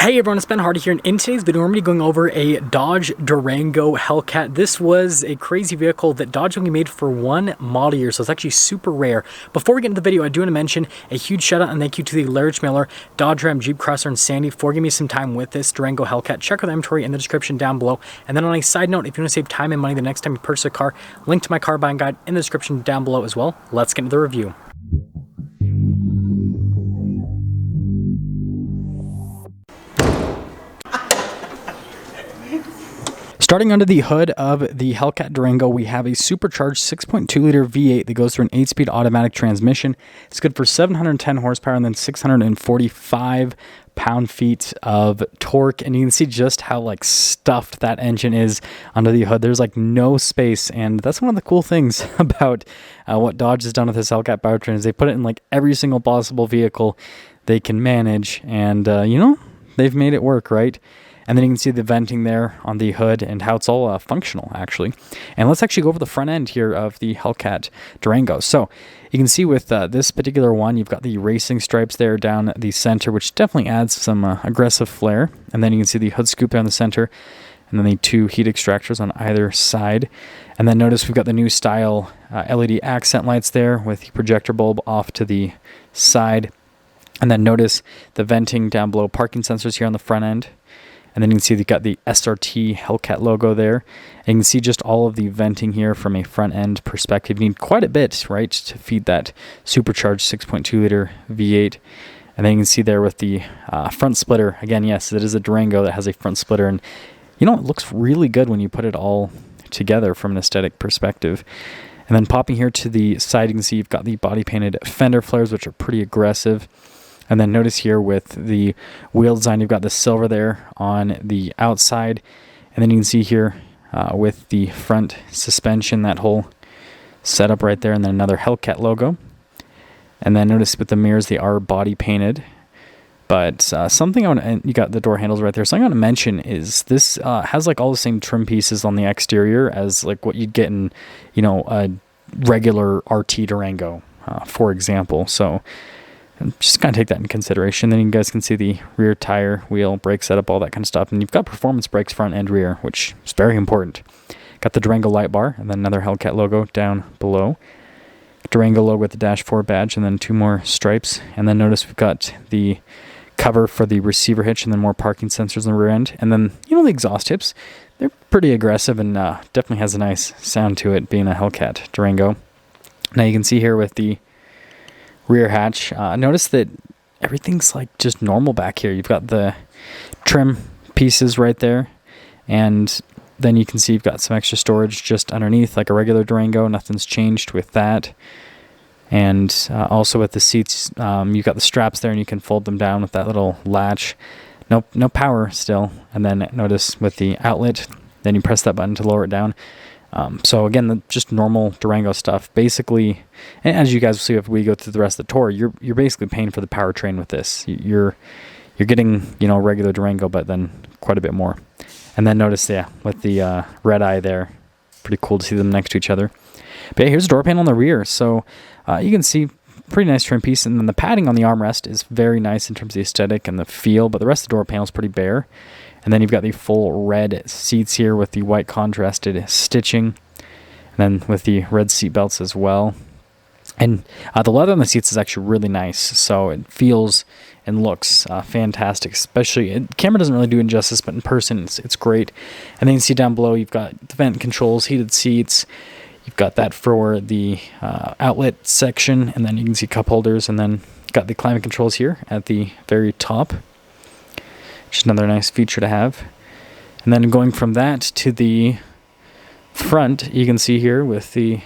Hey everyone, it's Ben Hardy here, and in today's video, we're going to be going over a Dodge Durango Hellcat. This was a crazy vehicle that Dodge only made for one model year, so it's actually super rare. Before we get into the video, I do want to mention a huge shout out and thank you to the Rarest mailer, Dodge Ram, Jeep Crosser, and Sandy for giving me some time with this Durango Hellcat. Check out the inventory in the description down below. And then on a side note, if you want to save time and money the next time you purchase a car, link to my car buying guide in the description down below as well. Let's get into the review. Starting under the hood of the Hellcat Durango, we have a supercharged 6.2 liter V8 that goes through an 8-speed automatic transmission. It's good for 710 horsepower and then 645 pound-feet of torque. And you can see just how stuffed that engine is under the hood. There's no space, and that's one of the cool things about what Dodge has done with this Hellcat powertrain is they put it in every single possible vehicle they can manage, and they've made it work, right? And then you can see the venting there on the hood and how it's all functional, actually. And let's actually go over the front end here of the Hellcat Durango. So you can see with this particular one, you've got the racing stripes there down the center, which definitely adds some aggressive flair. And then you can see the hood scoop down the center, and then the two heat extractors on either side. And then notice we've got the new style LED accent lights there with the projector bulb off to the side. And then notice the venting down below, parking sensors here on the front end. And then you can see they've got the SRT Hellcat logo there. And you can see just all of the venting here from a front end perspective. You need quite a bit, right, to feed that supercharged 6.2 liter V8. And then you can see there with the front splitter. Again, yes, it is a Durango that has a front splitter. And it looks really good when you put it all together from an aesthetic perspective. And then popping here to the side, you can see you've got the body painted fender flares, which are pretty aggressive. And then notice here with the wheel design, you've got the silver there on the outside. And then you can see here with the front suspension, that whole setup right there, and then another Hellcat logo. And then notice with the mirrors, they are body painted. But something I want to, you got the door handles right there. Something I want to mention is this has all the same trim pieces on the exterior as what you'd get in, a regular RT Durango, for example. So just kind of take that in consideration. Then you guys can see the rear tire, wheel, brake setup, all that kind of stuff. And you've got performance brakes front and rear, which is very important. Got the Durango light bar, and then another Hellcat logo down below. Durango logo with the Dash 4 badge, and then two more stripes. And then notice we've got the cover for the receiver hitch, and then more parking sensors on the rear end. And then, the exhaust tips, they're pretty aggressive and definitely has a nice sound to it, being a Hellcat Durango. Now you can see here with the rear hatch, notice that everything's just normal back here. You've got the trim pieces right there, and then you can see you've got some extra storage just underneath like a regular Durango. Nothing's changed with that. And also with the seats, you've got the straps there and you can fold them down with that little latch. No power still. And then notice with the outlet, then you press that button to lower it down. So again, just normal Durango stuff. Basically, and as you guys will see if we go through the rest of the tour, you're basically paying for the powertrain with this. You're getting a regular Durango, but then quite a bit more. And then notice, with the red eye there, pretty cool to see them next to each other. But here's a door panel on the rear, so you can see pretty nice trim piece, and then the padding on the armrest is very nice in terms of the aesthetic and the feel. But the rest of the door panel is pretty bare. And then you've got the full red seats here with the white contrasted stitching. And then with the red seat belts as well. And the leather on the seats is actually really nice. So it feels and looks fantastic. Especially, camera doesn't really do it justice, but in person it's great. And then you can see down below you've got the vent controls, heated seats. You've got that for the outlet section. And then you can see cup holders. And then got the climate controls here at the very top. Just another nice feature to have. And then going from that to the front, you can see here with the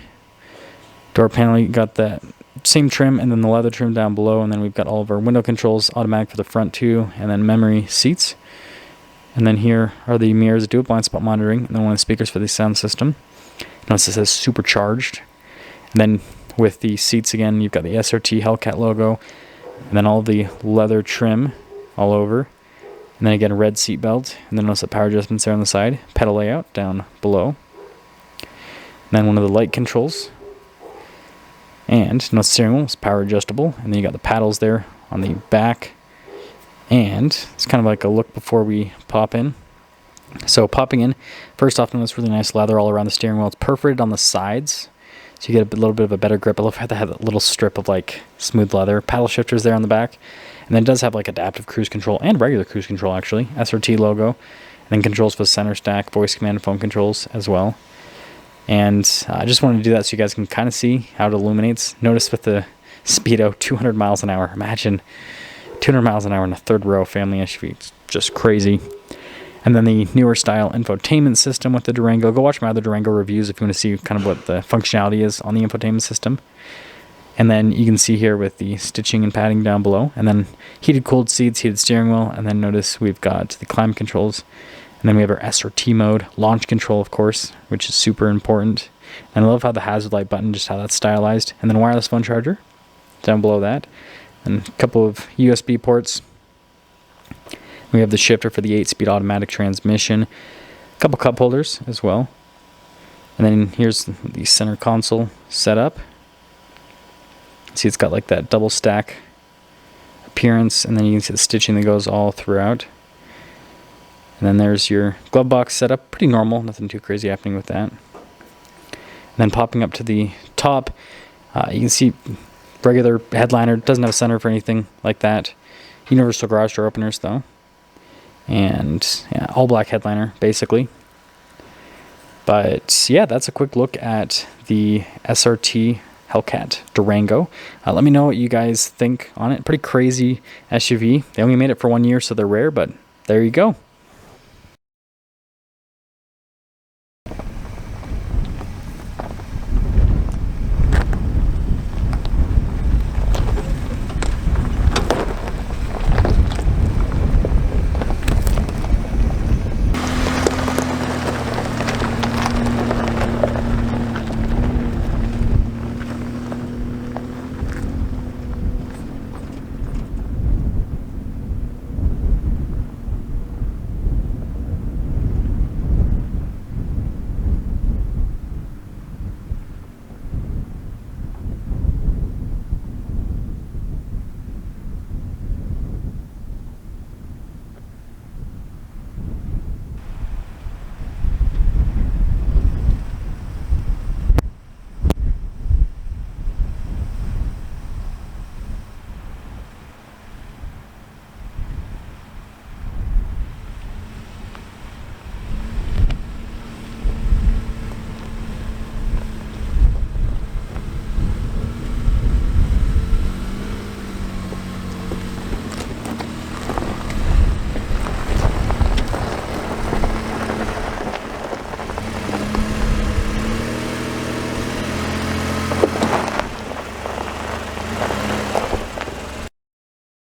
door panel, you got that same trim and then the leather trim down below. And then we've got all of our window controls, automatic for the front too, and then memory seats. And then here are the mirrors that do blind spot monitoring, and then one of the speakers for the sound system. Notice it says supercharged. And then with the seats again, you've got the SRT Hellcat logo, and then all the leather trim all over. And then again, a red seat belt, and then notice the power adjustments there on the side, pedal layout down below. And then one of the light controls. And notice the steering wheel is power adjustable, and then you got the paddles there on the back. And it's kind of like a look before we pop in. So popping in, first off, notice really nice leather all around the steering wheel. It's perforated on the sides, so you get a little bit of a better grip. I love how they have that little strip of like smooth leather. Paddle shifters there on the back. And then it does have like adaptive cruise control and regular cruise control actually. SRT logo. And then controls for center stack, voice command and phone controls as well. And I just wanted to do that so you guys can kind of see how it illuminates. Notice with the Speedo, 200 miles an hour. Imagine 200 miles an hour in a third row family SUV. It's just crazy. And then the newer style infotainment system with the Durango. Go watch my other Durango reviews if you want to see kind of what the functionality is on the infotainment system. And then you can see here with the stitching and padding down below. And then heated cooled seats, heated steering wheel. And then notice we've got the climate controls. And then we have our SRT mode, launch control, of course, which is super important. And I love how the hazard light button, just how that's stylized. And then wireless phone charger down below that. And a couple of USB ports. We have the shifter for the 8-speed automatic transmission. A couple cup holders as well. And then here's the center console setup. See, it's got like that double stack appearance, and then you can see the stitching that goes all throughout. And then there's your glove box setup, pretty normal, nothing too crazy happening with that. And then popping up to the top, you can see regular headliner, doesn't have a center for anything like that. Universal garage door openers though. And yeah, all black headliner basically. But yeah, that's a quick look at the SRT Hellcat Durango. Let me know what you guys think on it. Pretty crazy SUV. They only made it for 1 year, so they're rare, but there you go.